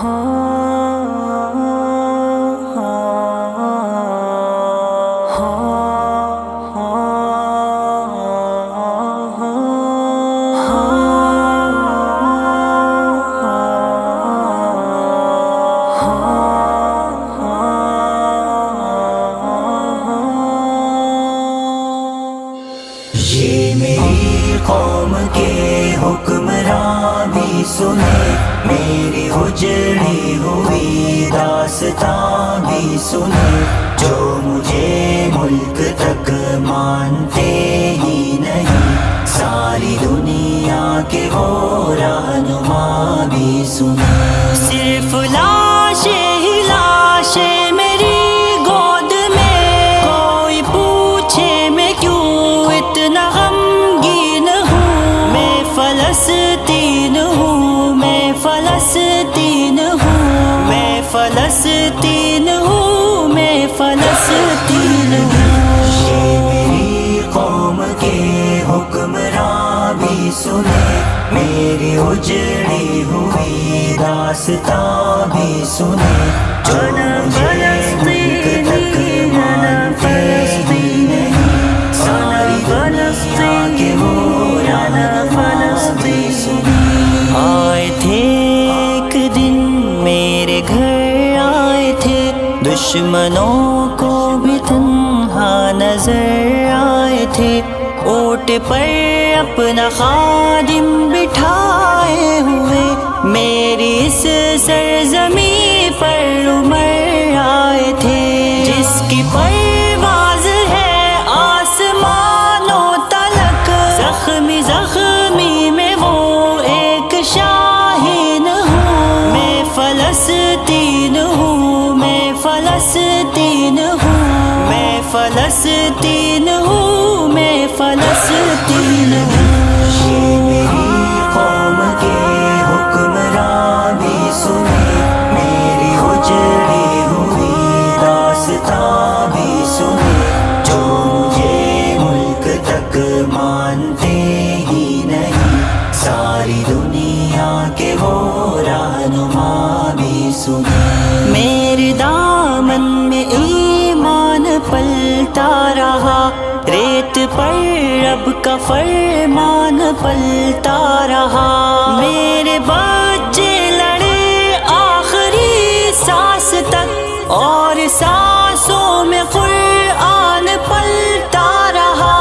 یہ میری قوم کے حکمراں بھی سنے، میری اجڑی ہوئی داستان بھی سنے، جو مجھے ملک تک مانتے ہی نہیں، ساری دنیا کے وہ رہنما بھی سنے۔ صرف لاشیں ہی لاشیں میری گود میں، کوئی پوچھے میں کیوں اتنا غمگین ہوں، میں فلسطین ہوں، میں فلسطین ہوں، میں فلسطین ہوں، میں فلسطین ہوں۔ یہ میری قوم کے حکمراں بھی سنے، میری اجڑی ہوئی داستان بھی سنے، جو مجھے ملک تک مانتے ہی نہیں، ساری دنیا کے وہ رہنما بھی سنے۔ آئے تھے ایک دن میرے گھر، آئے تھے دشمنوں کو بھی تنہا نظر آئے تھے، اونٹ پر اپنا خادم بٹھائے ہوئے، میری اس سرزمین پر عمر آئے تھے، جس کی پرواز ہے آسمانوں تلک، زخمی زخمی میں وہ ایک شاہین ہوں، میں فلسطین ہوں، میں فلسطین ہوں، میں فلسطین ہوں، میں فلسطین ہوں۔ یہ میری قوم کے حکمراں بھی سنے، میری اجڑی ہوئی داستان بھی سنے، جو مجھے ملک تک مانتے ہی نہیں، ساری دنیا کے وہ رہنما بھی سنے۔ میرے دامن میں ایمان پلتا رہا، ریت پر رب کا فرمان پلتا رہا، میرے بچے لڑے آخری سانس تک، اور سانسوں میں قرآن پلتا رہا،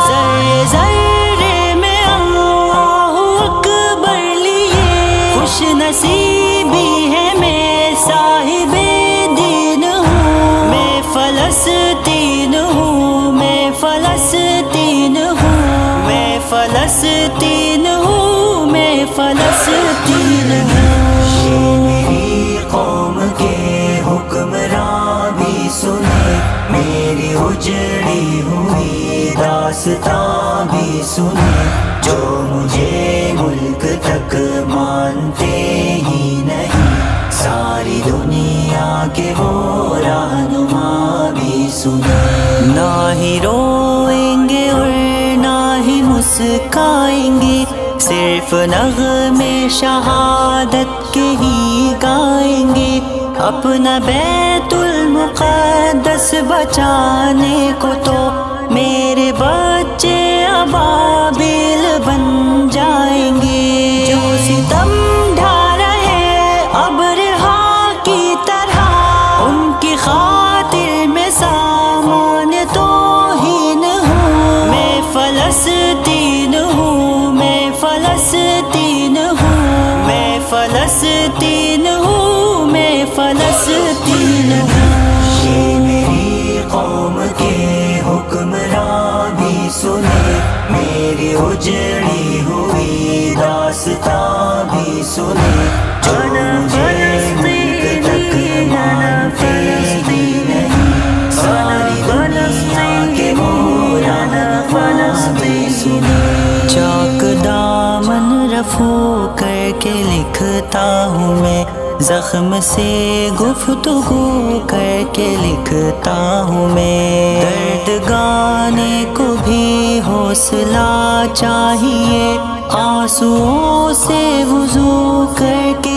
ذرے ذرے میں اللہ اکبر لیے، خوش نصیبی ہے میں صاحب دین ہوں، میں فلسطین ہوں، میں فلسطین ہوں، میں فلسطین ہوں، میں فلسطین ہوں۔ یہ میری قوم کے حکمراں بھی سنے، میری اجڑی ہوئی داستان بھی سنے، جو مجھے ملک تک مانتے ہی نہیں، ساری دنیا کے وہ رہنما بھی سنے۔ نہ ہی روئیں گے اور نہ ہی مسکائیں گے، صرف نغمے شہادت کے ہی گائیں گے، اپنا بیت المقدس بچانے کو تو میرے بچے ابابیل بن جائیں گے، جو ستم ڈھا رہے ابرہا کی طرح، ان کی خاطر میں سامان توہین ہوں، میں فلسطین ہوں، میں فلسطین ہوں، میں فلسطین ہوں، میں فلسطین ہوں۔ یہ میری قوم کے حکمراں بھی سنے، میری اجڑی ہوئی داستان بھی سنے، جو مجھے ملک تک مانتے ہی نہیں، ساری دنیا کے وہ رہنما بھی سنے۔ چاک دامن رفو کر کے لکھتا ہوں میں، زخم سے گفتگو کر کے لکھتا ہوں میں، درد گانے کو بھی حوصلہ چاہیے، آنسوؤں سے وضو کر کے